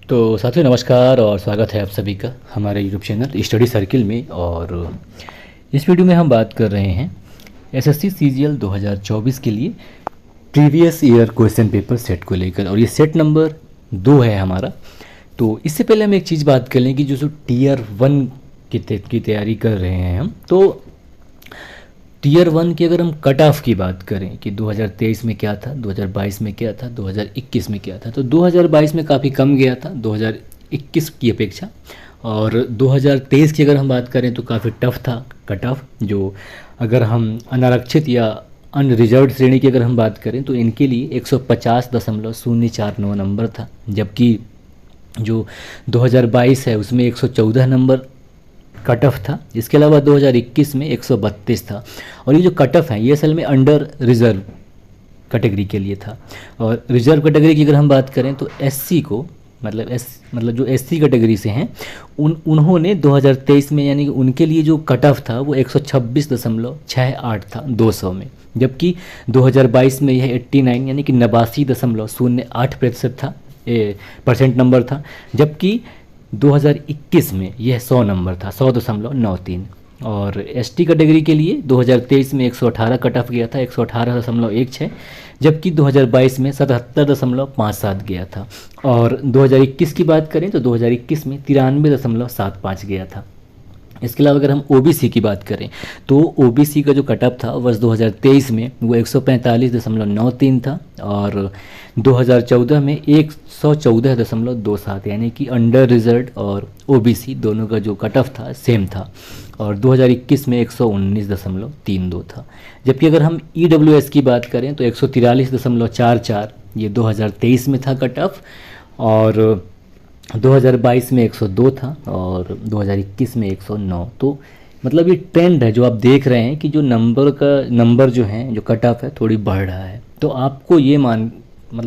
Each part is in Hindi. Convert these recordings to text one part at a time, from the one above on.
तो साथियों नमस्कार और स्वागत है आप सभी का हमारे यूट्यूब चैनल स्टडी सर्किल में। और इस वीडियो में हम बात कर रहे हैं एसएससी सीजीएल 2024 के लिए previous year question paper set को लेकर, और ये सेट नंबर 2 है हमारा। तो इससे पहले हम एक चीज़ बात कर लें कि जो टीयर 1 की तैयारी कर रहे हैं हम, तो टीयर 1 की अगर हम कट ऑफ की बात करें कि 2023 में क्या था, 2022 में क्या था, 2021 में क्या था, तो 2022 में काफ़ी कम गया था 2021 की अपेक्षा। और 2023 की अगर हम बात करें तो काफ़ी टफ था कट ऑफ। जो अगर हम अनारक्षित या अनरिजर्व्ड श्रेणी की अगर हम बात करें तो इनके लिए 150.049 नंबर था, जबकि जो 2022 है उसमें 114 नंबर कट ऑफ था। इसके अलावा 2021 में 132 था। और ये जो कट ऑफ है ये असल में अंडर रिजर्व कैटेगरी के लिए था। और रिजर्व कैटेगरी की अगर हम बात करें तो एससी को मतलब जो एससी कैटेगरी से हैं उन्होंने 2023 में, यानी कि उनके लिए जो कट ऑफ था वो 126.68 था 200 में, जबकि 2022 में यह 89 यानी कि 89.08% था परसेंट नंबर था, जबकि 2021 में यह 100 नंबर था 100.93। और एसटी कैटेगरी के लिए 2023 में 118 कट ऑफ गया था 118.16, जबकि 2022 में 77.57 गया था। और 2021 की बात करें तो 2021 में 93.75 गया था। इसके अलावा अगर हम ओबीसी की बात करें तो ओबीसी का जो कट ऑफ था वर्ष 2023 में वो 145.93 था, और 2014 में 114.27, यानी कि अंडर रिजर्व और ओबीसी दोनों का जो कट ऑफ था सेम था। और 2021 में 119.32 था। जबकि अगर हम ईडब्ल्यूएस की बात करें तो 143.44 ये 2023 में था कट ऑफ, और 2022 में 102 था, और 2021 में 109। तो मतलब ये ट्रेंड है जो आप देख रहे हैं कि जो नंबर जो है जो कट ऑफ है थोड़ी बढ़ रहा है। तो आपको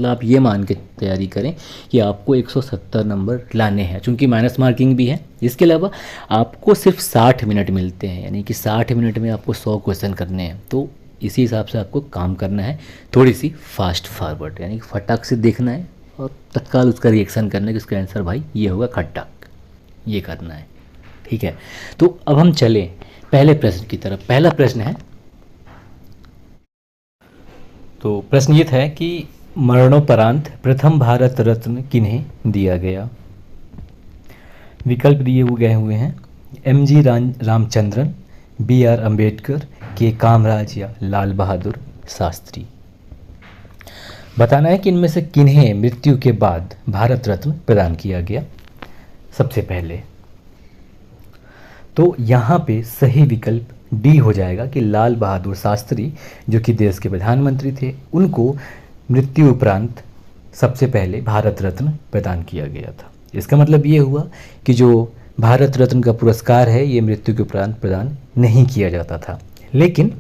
आप ये मान के तैयारी करें कि आपको 170 नंबर लाने हैं, चूँकि माइनस मार्किंग भी है। इसके अलावा आपको सिर्फ 60 मिनट मिलते हैं, यानी कि 60 मिनट में आपको 100 क्वेश्चन करने हैं। तो इसी हिसाब से आपको काम करना है, थोड़ी सी फास्ट फॉरवर्ड, यानी कि फटाक से देखना है और तत्काल उसका रिएक्शन करना है कि उसका आंसर भाई ये होगा खट्टाक, ये करना है। ठीक है, तो अब हम चलें पहले प्रश्न की तरफ। पहला प्रश्न है, तो प्रश्न ये था कि मरणोपरांत प्रथम भारत रत्न किन्हें दिया गया। विकल्प दिए गए हुए हैं एमजी रामचंद्रन, बीआर अंबेडकर, के कामराज या लाल बहादुर शास्त्री। बताना है कि इनमें से किन्हें मृत्यु के बाद भारत रत्न प्रदान किया गया। सबसे पहले तो यहाँ पे सही विकल्प डी हो जाएगा कि लाल बहादुर शास्त्री, जो कि देश के प्रधानमंत्री थे, उनको मृत्यु उपरांत सबसे पहले भारत रत्न प्रदान किया गया था। इसका मतलब ये हुआ कि जो भारत रत्न का पुरस्कार है ये मृत्यु के उपरांत प्रदान नहीं किया जाता था। लेकिन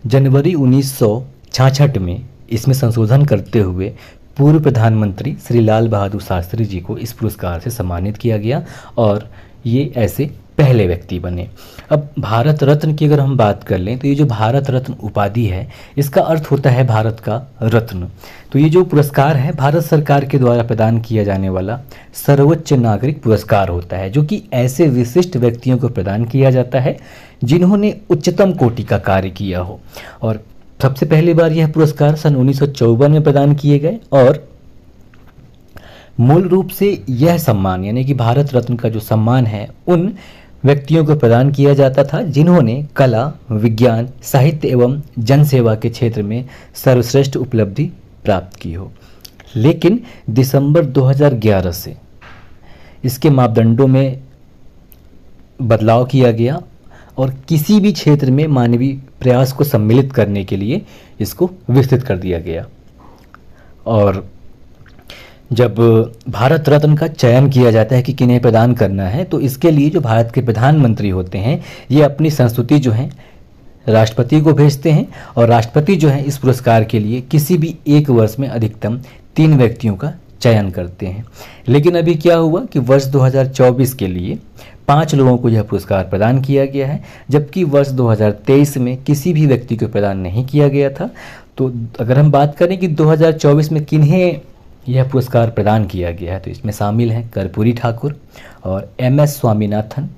जनवरी 1966 में इसमें संशोधन करते हुए पूर्व प्रधानमंत्री श्री लाल बहादुर शास्त्री जी को इस पुरस्कार से सम्मानित किया गया, और ये ऐसे पहले व्यक्ति बने। अब भारत रत्न की अगर हम बात कर लें तो ये जो भारत रत्न उपाधि है इसका अर्थ होता है भारत का रत्न। तो ये जो पुरस्कार है भारत सरकार के द्वारा प्रदान किया जाने वाला सर्वोच्च नागरिक पुरस्कार होता है, जो कि ऐसे विशिष्ट व्यक्तियों को प्रदान किया जाता है जिन्होंने उच्चतम कोटि का कार्य किया हो। और सबसे पहली बार यह पुरस्कार सन 1954 में प्रदान किए गए, और मूल रूप से यह सम्मान यानी कि भारत रत्न का जो सम्मान है उन व्यक्तियों को प्रदान किया जाता था जिन्होंने कला, विज्ञान, साहित्य एवं जनसेवा के क्षेत्र में सर्वश्रेष्ठ उपलब्धि प्राप्त की हो। लेकिन दिसंबर 2011 से इसके मापदंडों में बदलाव किया गया और किसी भी क्षेत्र में मानवीय प्रयास को सम्मिलित करने के लिए इसको विस्तृत कर दिया गया। और जब भारत रत्न का चयन किया जाता है कि किन्हें प्रदान करना है, तो इसके लिए जो भारत के प्रधानमंत्री होते हैं ये अपनी संस्तुति जो है राष्ट्रपति को भेजते हैं, और राष्ट्रपति जो है इस पुरस्कार के लिए किसी भी एक वर्ष में अधिकतम 3 व्यक्तियों का चयन करते हैं। लेकिन अभी क्या हुआ कि वर्ष 2024 के लिए 5 लोगों को यह पुरस्कार प्रदान किया गया है, जबकि वर्ष 2023 में किसी भी व्यक्ति को प्रदान नहीं किया गया था। तो अगर हम बात करें कि 2024 में किन्हें यह पुरस्कार प्रदान किया गया है, तो इसमें शामिल हैं कर्पूरी ठाकुर और MS स्वामीनाथन,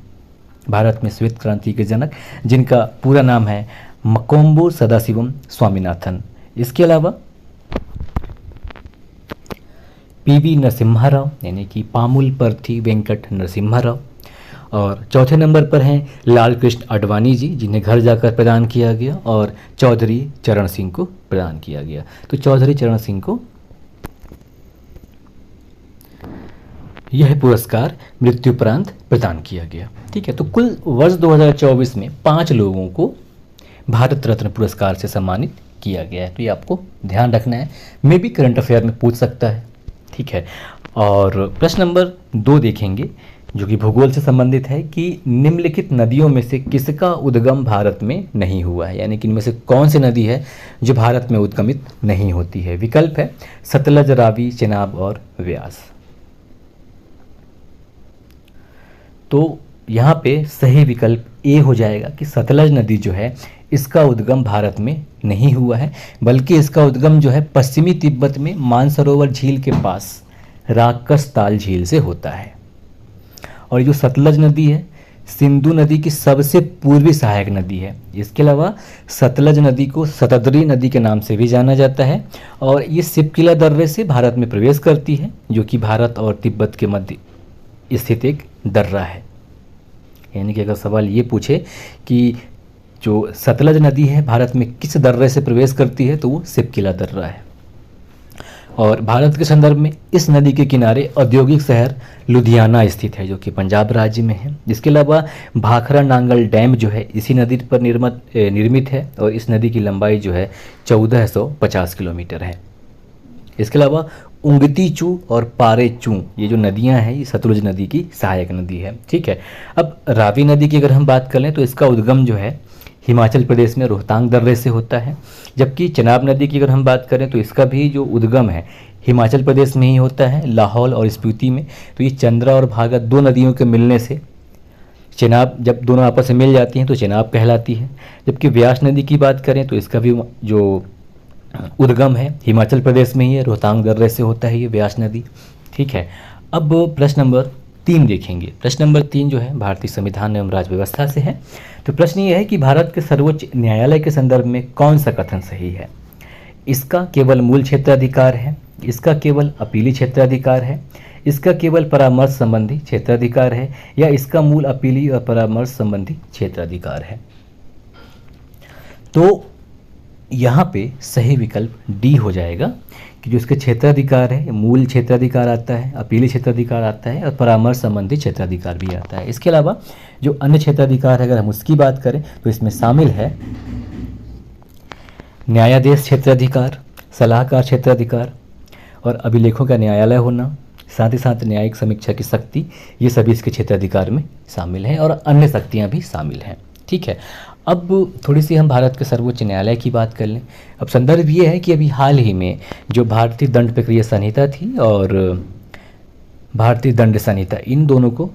भारत में श्वेत क्रांति के जनक, जिनका पूरा नाम है मकोम्बो सदाशिवम स्वामीनाथन। इसके अलावा PV नरसिम्हा राव यानी कि पामुल पर्थी वेंकट नरसिम्हा राव, और चौथे नंबर पर हैं लाल कृष्ण आडवाणी जी, जिन्हें घर जाकर प्रदान किया गया, और चौधरी चरण सिंह को प्रदान किया गया। तो चौधरी चरण सिंह को यह पुरस्कार मृत्युपरांत प्रदान किया गया। ठीक है, तो कुल वर्ष 2024 में 5 लोगों को भारत रत्न पुरस्कार से सम्मानित किया गया है। तो ये आपको ध्यान रखना है, मे भी करंट अफेयर में पूछ सकता है। ठीक है, और प्रश्न नंबर 2 देखेंगे जो कि भूगोल से संबंधित है कि निम्नलिखित नदियों में से किसका उद्गम भारत में नहीं हुआ है, यानी कि इनमें से कौन सी नदी है जो भारत में उद्गमित नहीं होती है। विकल्प है सतलज, रावी, चेनाब और व्यास। तो यहाँ पे सही विकल्प ए हो जाएगा कि सतलज नदी जो है इसका उद्गम भारत में नहीं हुआ है, बल्कि इसका उद्गम जो है पश्चिमी तिब्बत में मानसरोवर झील के पास राकस ताल झील से होता है। और जो सतलज नदी है सिंधु नदी की सबसे पूर्वी सहायक नदी है। इसके अलावा सतलज नदी को शतद्री नदी के नाम से भी जाना जाता है, और ये सिपकिला दर्रे से भारत में प्रवेश करती है, जो कि भारत और तिब्बत के मध्य स्थित एक दर्रा है। यानी कि अगर सवाल ये पूछे कि जो सतलज नदी है भारत में किस दर्रे से प्रवेश करती है, तो वो सिपकिला दर्रा है। और भारत के संदर्भ में इस नदी के किनारे औद्योगिक शहर लुधियाना स्थित है, जो कि पंजाब राज्य में है। इसके अलावा भाखड़ा नांगल डैम जो है इसी नदी पर निर्मित है, और इस नदी की लंबाई जो है 1450 किलोमीटर है। इसके अलावा उंगती चू और पारे चू ये जो नदियां हैं ये सतलुज नदी की सहायक नदी है। ठीक है, अब रावी नदी की अगर हम बात करें तो इसका उद्गम जो है हिमाचल प्रदेश में रोहतांग दर्रे से होता है, जबकि चेनाब नदी की अगर हम बात करें तो इसका भी जो उद्गम है हिमाचल प्रदेश में ही होता है, लाहौल और स्पीति में। तो ये चंद्रा और भागा 2 नदियों के मिलने से चेनाब, जब दोनों आपस में मिल जाती हैं तो चेनाब कहलाती है। जबकि व्यास नदी की बात करें तो इसका भी जो उद्गम है हिमाचल प्रदेश में ही है, रोहतांग दर्रे से होता है ये व्यास नदी। ठीक है, अब प्रश्न नंबर 3 देखेंगे। प्रश्न नंबर 3 जो है भारतीय संविधान एवं राज्य व्यवस्था से है। तो प्रश्न ये है कि भारत के सर्वोच्च न्यायालय के संदर्भ में कौन सा कथन सही है। इसका केवल मूल क्षेत्राधिकार है, इसका केवल अपीली क्षेत्राधिकार है, इसका केवल परामर्श संबंधी क्षेत्राधिकार है, या इसका मूल अपीली और परामर्श संबंधी क्षेत्राधिकार है। तो यहाँ पे सही विकल्प डी हो जाएगा कि जो इसके क्षेत्राधिकार है मूल क्षेत्राधिकार आता है, अपीली क्षेत्राधिकार आता है और परामर्श संबंधी क्षेत्राधिकार भी आता है। इसके अलावा जो अन्य क्षेत्राधिकार है अगर हम उसकी बात करें तो इसमें शामिल है न्यायाधीश क्षेत्राधिकार, सलाहकार क्षेत्राधिकार और अभिलेखों का न्यायालय होना, साथ ही साथ न्यायिक समीक्षा की शक्ति, ये सभी इसके क्षेत्राधिकार में शामिल हैं और अन्य शक्तियाँ भी शामिल हैं। ठीक है, अब थोड़ी सी हम भारत के सर्वोच्च न्यायालय की बात कर लें। अब संदर्भ ये है कि अभी हाल ही में जो भारतीय दंड प्रक्रिया संहिता थी और भारतीय दंड संहिता, इन दोनों को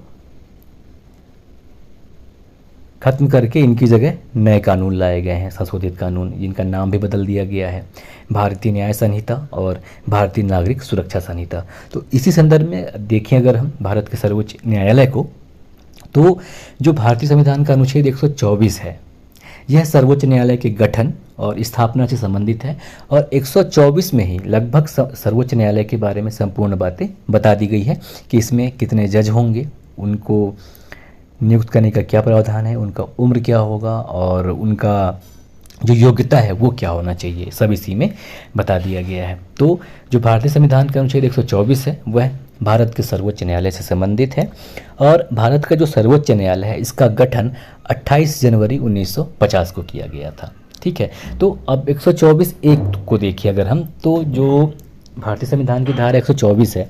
खत्म करके इनकी जगह नए कानून लाए गए हैं, संशोधित कानून, जिनका नाम भी बदल दिया गया है, भारतीय न्याय संहिता और भारतीय नागरिक सुरक्षा संहिता। तो इसी संदर्भ में देखें अगर हम भारत के सर्वोच्च न्यायालय को, तो जो भारतीय संविधान का अनुच्छेद 124 है यह सर्वोच्च न्यायालय के गठन और स्थापना से संबंधित है और 124 में ही लगभग सर्वोच्च न्यायालय के बारे में संपूर्ण बातें बता दी गई है कि इसमें कितने जज होंगे, उनको नियुक्त करने का क्या प्रावधान है, उनका उम्र क्या होगा और उनका जो योग्यता है वो क्या होना चाहिए, सब इसी में बता दिया गया है। तो जो भारतीय संविधान का अनुच्छेद 124 है वह भारत के सर्वोच्च न्यायालय से संबंधित है और भारत का जो सर्वोच्च न्यायालय है इसका गठन 28 जनवरी 1950 को किया गया था। ठीक है, तो अब 124(1) को देखिए अगर हम, तो जो भारतीय संविधान की धारा 124 है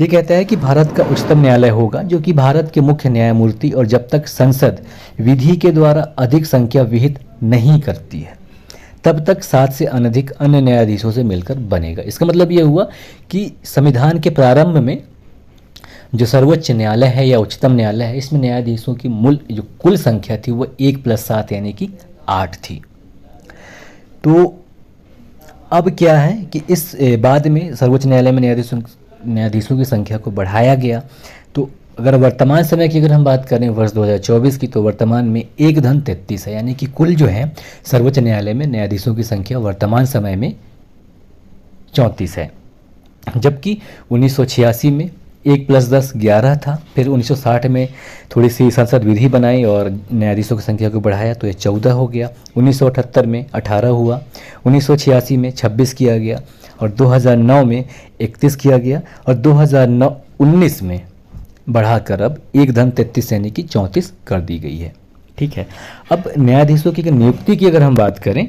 ये कहता है कि भारत का उच्चतम न्यायालय होगा जो कि भारत के मुख्य न्यायमूर्ति और जब तक संसद विधि के द्वारा अधिक संख्या विहित नहीं करती है तब तक 7 से अनधिक अन्य न्यायाधीशों से मिलकर बनेगा। इसका मतलब ये हुआ कि संविधान के प्रारंभ में जो सर्वोच्च न्यायालय है या उच्चतम न्यायालय है इसमें न्यायाधीशों की मूल जो कुल संख्या थी वो 1 + 7 यानी कि 8 थी। तो अब क्या है कि इस बाद में सर्वोच्च न्यायालय में न्यायाधीशों की संख्या को बढ़ाया गया। तो अगर वर्तमान समय की अगर हम बात करें वर्ष 2024 की, तो वर्तमान में 1-33 है, यानी कि कुल जो है सर्वोच्च न्यायालय में न्यायाधीशों की संख्या वर्तमान समय में 34 है। जबकि 1986 में 1+10 11 था, फिर 1960 में थोड़ी सी संसद विधि बनाई और न्यायाधीशों की संख्या को बढ़ाया तो ये 14 हो गया। 1978 में 18 हुआ, 1986 में 26 किया गया और 2009 में 31 किया गया और 2019 में बढ़ाकर अब 1-33 यानी कि 34 कर दी गई है। ठीक है, अब न्यायाधीशों की नियुक्ति की अगर हम बात करें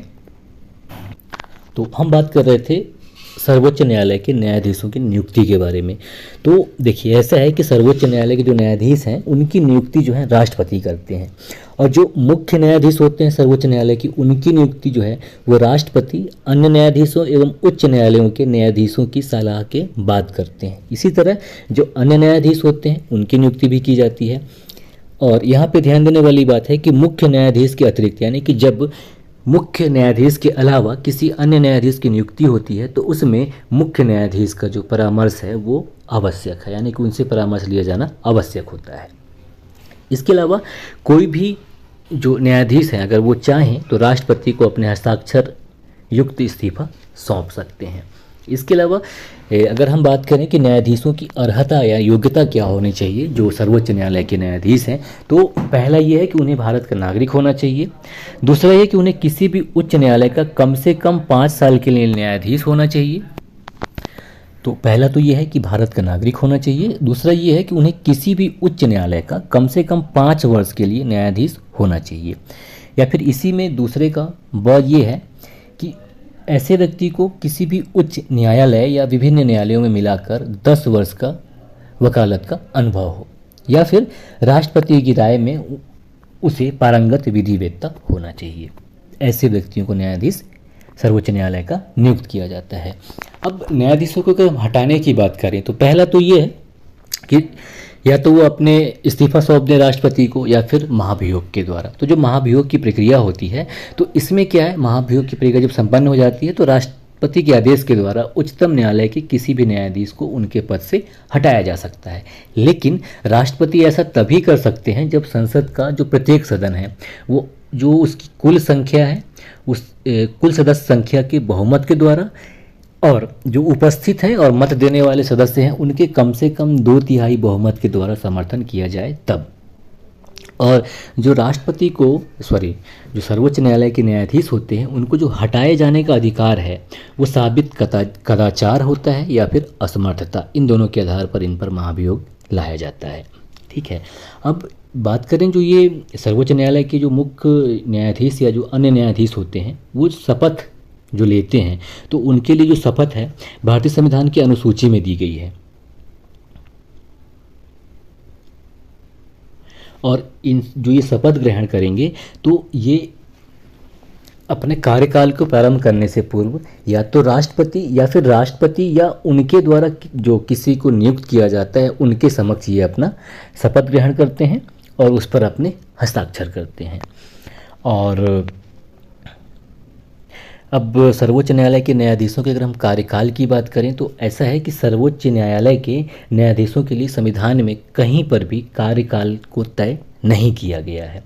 तो हम बात कर रहे थे सर्वोच्च न्यायालय के न्यायाधीशों की नियुक्ति के बारे में। तो देखिए ऐसा है कि सर्वोच्च न्यायालय के जो न्यायाधीश हैं उनकी नियुक्ति जो है राष्ट्रपति करते हैं, और जो मुख्य न्यायाधीश होते हैं सर्वोच्च न्यायालय की उनकी नियुक्ति जो है वो राष्ट्रपति अन्य न्यायाधीशों एवं उच्च न्यायालयों के न्यायाधीशों की सलाह के बाद करते हैं। इसी तरह जो अन्य न्यायाधीश होते हैं उनकी नियुक्ति भी की जाती है। और यहाँ पे ध्यान देने वाली बात है कि मुख्य न्यायाधीश के अतिरिक्त, यानी कि जब मुख्य न्यायाधीश के अलावा किसी अन्य न्यायाधीश की नियुक्ति होती है तो उसमें मुख्य न्यायाधीश का जो परामर्श है वो आवश्यक है, यानी कि उनसे परामर्श लिया जाना आवश्यक होता है। इसके अलावा कोई भी जो न्यायाधीश हैं अगर वो चाहें तो राष्ट्रपति को अपने हस्ताक्षर युक्त इस्तीफा सौंप सकते हैं। इसके अलावा अगर हम बात करें कि न्यायाधीशों की अर्हता या योग्यता क्या होनी चाहिए जो सर्वोच्च न्यायालय के न्यायाधीश हैं, तो पहला ये है कि उन्हें भारत का नागरिक होना चाहिए। दूसरा ये कि उन्हें किसी भी उच्च न्यायालय का कम से कम 5 साल के लिए न्यायाधीश होना चाहिए। तो पहला तो ये है कि भारत का नागरिक होना चाहिए। दूसरा ये है कि उन्हें किसी भी उच्च न्यायालय का कम से कम 5 वर्ष के लिए न्यायाधीश होना चाहिए। या फिर इसी में दूसरे का ब ये है कि ऐसे व्यक्ति को किसी भी उच्च न्यायालय या विभिन्न न्यायालयों में मिलाकर 10 वर्ष का वकालत का अनुभव हो, या फिर राष्ट्रपति की राय में उसे पारंगत विधिवेत्ता होना चाहिए। ऐसे व्यक्तियों को न्यायाधीश सर्वोच्च न्यायालय का नियुक्त किया जाता है। अब न्यायाधीशों को अगर हम हटाने की बात करें तो पहला तो ये है कि या तो वो अपने इस्तीफा सौंप दें राष्ट्रपति को या फिर महाभियोग के द्वारा। तो जो महाभियोग की प्रक्रिया होती है तो इसमें क्या है, महाभियोग की प्रक्रिया जब संपन्न हो जाती है तो राष्ट्रपति के आदेश के द्वारा उच्चतम न्यायालय के किसी भी न्यायाधीश को उनके पद से हटाया जा सकता है। लेकिन राष्ट्रपति ऐसा तभी कर सकते हैं जब संसद का जो प्रत्येक सदन है वो जो उसकी कुल संख्या है उस कुल सदस्य संख्या के बहुमत के द्वारा और जो उपस्थित हैं और मत देने वाले सदस्य हैं उनके कम से कम 2/3 बहुमत के द्वारा समर्थन किया जाए तब। और जो राष्ट्रपति को जो सर्वोच्च न्यायालय के न्यायाधीश होते हैं उनको जो हटाए जाने का अधिकार है वो साबित कदाचार होता है या फिर असमर्थता, इन दोनों के आधार पर इन पर महाभियोग लाया जाता है। ठीक है, अब बात करें जो ये सर्वोच्च न्यायालय के जो मुख्य न्यायाधीश या जो अन्य न्यायाधीश होते हैं वो शपथ जो लेते हैं तो उनके लिए जो शपथ है भारतीय संविधान की अनुसूची में दी गई है। और इन जो ये शपथ ग्रहण करेंगे तो ये अपने कार्यकाल को प्रारंभ करने से पूर्व या तो राष्ट्रपति या फिर राष्ट्रपति या उनके द्वारा जो किसी को नियुक्त किया जाता है उनके समक्ष ये अपना शपथ ग्रहण करते हैं और उस पर अपने हस्ताक्षर करते हैं। और अब सर्वोच्च न्यायालय के न्यायाधीशों के अगर हम कार्यकाल की बात करें तो ऐसा है कि सर्वोच्च न्यायालय के न्यायाधीशों के लिए संविधान में कहीं पर भी कार्यकाल को तय नहीं किया गया है,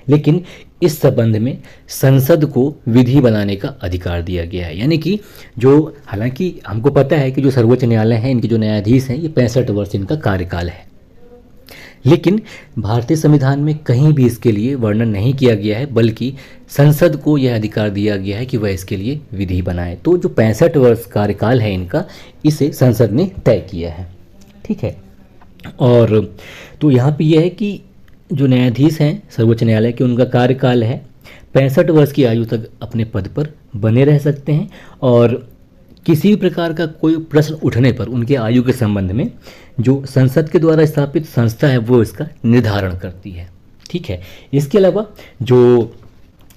लेकिन इस संबंध में संसद को विधि बनाने का अधिकार दिया गया है। यानी कि जो हालांकि हमको पता है कि जो सर्वोच्च न्यायालय है इनके जो न्यायाधीश हैं ये 65 वर्ष इनका कार्यकाल है, लेकिन भारतीय संविधान में कहीं भी इसके लिए वर्णन नहीं किया गया है, बल्कि संसद को यह अधिकार दिया गया है कि वह इसके लिए विधि बनाए। तो जो 65 वर्ष कार्यकाल है इनका, इसे संसद ने तय किया है। ठीक है, और तो यहाँ पे यह है कि जो न्यायाधीश हैं सर्वोच्च न्यायालय के उनका कार्यकाल है 65 वर्ष की आयु तक अपने पद पर बने रह सकते हैं और किसी भी प्रकार का कोई प्रश्न उठने पर उनके आयु के संबंध में जो संसद के द्वारा स्थापित संस्था है वो इसका निर्धारण करती है। ठीक है, इसके अलावा जो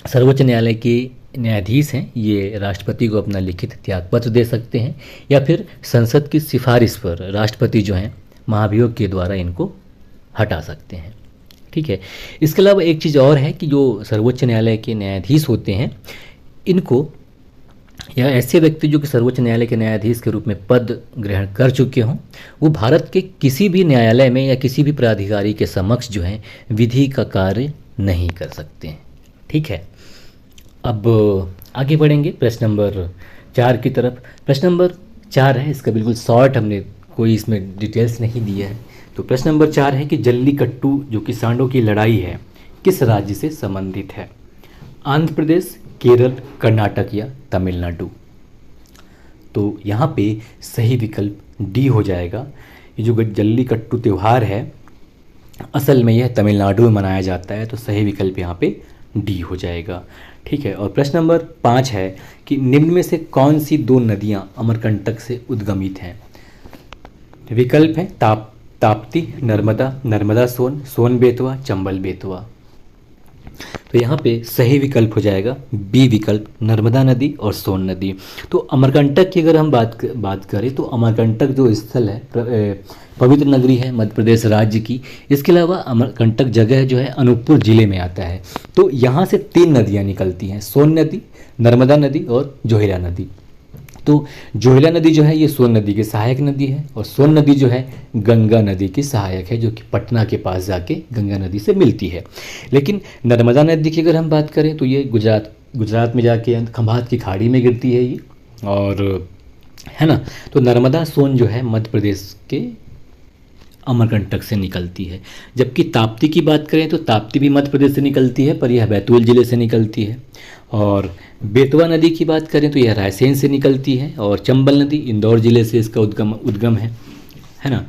सर्वोच्च न्यायालय के न्यायाधीश हैं ये राष्ट्रपति को अपना लिखित त्यागपत्र दे सकते हैं या फिर संसद की सिफारिश पर राष्ट्रपति जो हैं महाभियोग के द्वारा इनको हटा सकते हैं। ठीक है, इसके अलावा एक चीज़ और है कि जो सर्वोच्च न्यायालय के न्यायाधीश होते हैं इनको या ऐसे व्यक्ति जो कि सर्वोच्च न्यायालय के न्यायाधीश के रूप में पद ग्रहण कर चुके हों, वो भारत के किसी भी न्यायालय में या किसी भी प्राधिकारी के समक्ष जो है विधि का कार्य नहीं कर सकते हैं। ठीक है, अब आगे बढ़ेंगे प्रश्न नंबर 4 की तरफ। प्रश्न नंबर 4 है, इसका बिल्कुल शॉर्ट, हमने कोई इसमें डिटेल्स नहीं दिया है। तो प्रश्न नंबर 4 है कि जल्लीकट्टू जो कि सांडों की लड़ाई है किस राज्य से संबंधित है? आंध्र प्रदेश, केरल, कर्नाटक या तमिलनाडु? तो यहाँ पे सही विकल्प डी हो जाएगा। ये जो जल्लीकट्टू त्यौहार है असल में यह तमिलनाडु में मनाया जाता है, तो सही विकल्प यहाँ पे डी हो जाएगा। ठीक है, और प्रश्न नंबर 5 है कि निम्न में से कौन सी 2 नदियाँ अमरकंटक से उद्गमित हैं? विकल्प हैं ताप्ती, नर्मदा, नर्मदा सोन, सोन बेतवा, चंबल बेतवा। तो यहाँ पे सही विकल्प हो जाएगा बी विकल्प, नर्मदा नदी और सोन नदी। तो अमरकंटक की अगर हम बात करें तो अमरकंटक जो स्थल है पवित्र नगरी है मध्य प्रदेश राज्य की। इसके अलावा अमरकंटक जगह जो है अनूपपुर जिले में आता है। तो यहाँ से 3 नदियाँ निकलती हैं, सोन नदी, नर्मदा नदी और जोहिला नदी। तो जोहिला नदी जो है ये सोन नदी की सहायक नदी है और सोन नदी जो है गंगा नदी की सहायक है, जो कि पटना के पास जाके गंगा नदी से मिलती है। लेकिन नर्मदा नदी की अगर हम बात करें तो ये गुजरात में जाके खंभात की खाड़ी में गिरती है ये, और है ना। तो नर्मदा सोन जो है मध्य प्रदेश के अमरकंटक से निकलती है। जबकि ताप्ती की बात करें तो ताप्ती भी मध्य प्रदेश से निकलती है, पर यह बैतूल ज़िले से निकलती है। और बेतवा नदी की बात करें तो यह रायसेन से निकलती है, और चंबल नदी इंदौर ज़िले से इसका उद्गम है ना।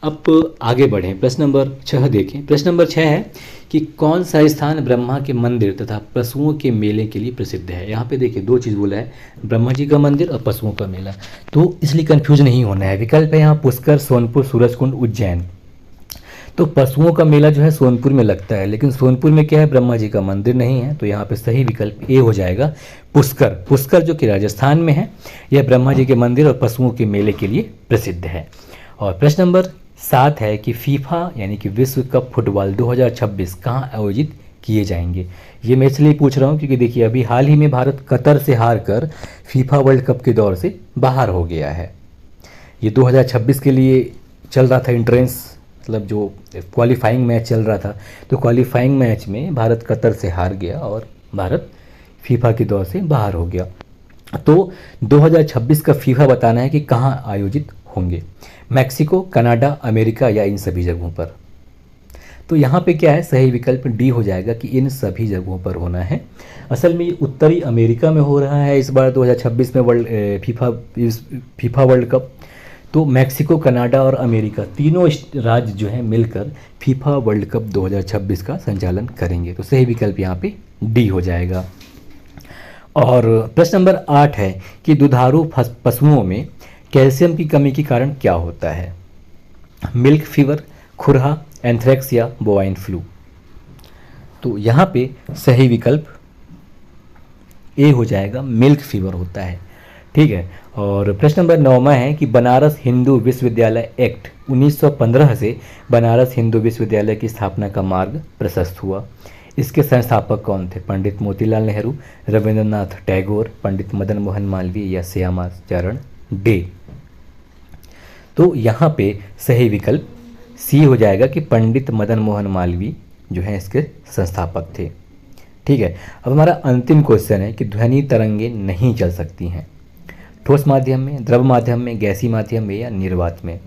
अब आगे बढ़ें, प्रश्न नंबर 6 देखें। प्रश्न नंबर 6 है कि कौन सा स्थान ब्रह्मा के मंदिर तथा पशुओं के मेले के लिए प्रसिद्ध है? यहाँ पे देखिए 2 चीज़ बोला है, ब्रह्मा जी का मंदिर और पशुओं का मेला, तो इसलिए कंफ्यूज नहीं होना है। विकल्प है यहाँ पुष्कर, सोनपुर, सूरजकुंड, उज्जैन। तो पशुओं का मेला जो है सोनपुर में लगता है, लेकिन सोनपुर में क्या है, ब्रह्मा जी का मंदिर नहीं है। तो यहाँ पे सही विकल्प ए हो जाएगा पुष्कर। पुष्कर जो कि राजस्थान में है, यह ब्रह्मा जी के मंदिर और पशुओं के मेले के लिए प्रसिद्ध है। और प्रश्न नंबर 7 है कि फीफा यानी कि विश्व कप फुटबॉल 2026 कहाँ आयोजित किए जाएंगे? ये मैं इसलिए पूछ रहा हूँ क्योंकि देखिए अभी हाल ही में भारत कतर से हार कर फीफा वर्ल्ड कप के दौर से बाहर हो गया है। ये 2026 के लिए चल रहा था एंट्रेंस, मतलब जो क्वालिफाइंग मैच चल रहा था, तो क्वालिफाइंग मैच में भारत कतर से हार गया और भारत फीफा के दौर से बाहर हो गया। तो 2026 का फीफा बताना है कि कहाँ आयोजित होंगे, मैक्सिको, कनाडा, अमेरिका या इन सभी जगहों पर? तो यहाँ पे क्या है, सही विकल्प डी हो जाएगा कि इन सभी जगहों पर होना है। असल में ये उत्तरी अमेरिका में हो रहा है इस बार 2026 में फीफा वर्ल्ड कप। तो मैक्सिको, कनाडा और अमेरिका तीनों राज्य जो हैं मिलकर फीफा वर्ल्ड कप 2026 का संचालन करेंगे। तो सही विकल्प यहाँ पे डी हो जाएगा। और प्रश्न नंबर 8 है कि दुधारू पशुओं में कैल्शियम की कमी के कारण क्या होता है? मिल्क फीवर, खुरहा, एंथ्रेक्स या बोवाइन फ्लू? तो यहाँ पे सही विकल्प ए हो जाएगा, मिल्क फीवर होता है। ठीक है, और प्रश्न नंबर 9 है कि बनारस हिंदू विश्वविद्यालय एक्ट 1915 से बनारस हिंदू विश्वविद्यालय की स्थापना का मार्ग प्रशस्त हुआ। इसके संस्थापक कौन थे? पंडित मोतीलाल नेहरू, रविंद्रनाथ टैगोर, पंडित मदन मोहन मालवीय या श्यामा चरण डे? तो यहाँ पे सही विकल्प सी हो जाएगा कि पंडित मदन मोहन मालवीय जो है इसके संस्थापक थे। ठीक है, अब हमारा अंतिम क्वेश्चन है कि ध्वनि तरंगें नहीं चल सकती हैं ठोस माध्यम में, द्रव माध्यम में, गैसी माध्यम में या निर्वात में?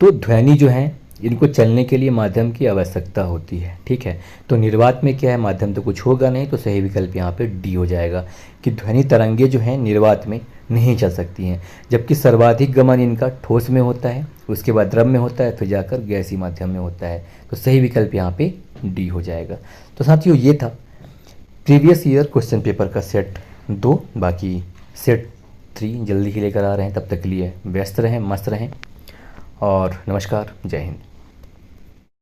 तो ध्वनि जो है इनको चलने के लिए माध्यम की आवश्यकता होती है। ठीक है, तो निर्वात में क्या है, माध्यम तो कुछ होगा नहीं, तो सही विकल्प यहाँ पे डी हो जाएगा कि ध्वनि तरंगे जो हैं निर्वात में नहीं चल सकती हैं। जबकि सर्वाधिक गमन इनका ठोस में होता है, उसके बाद द्रव में होता है, फिर जाकर गैसी माध्यम में होता है। तो सही विकल्प यहाँ पे डी हो जाएगा। तो साथियों ये था प्रीवियस ईयर क्वेश्चन पेपर का सेट 2, बाकी सेट 3 जल्दी ही लेकर आ रहे हैं। तब तक के लिए व्यस्त रहें, मस्त रहें और नमस्कार, जय हिंद।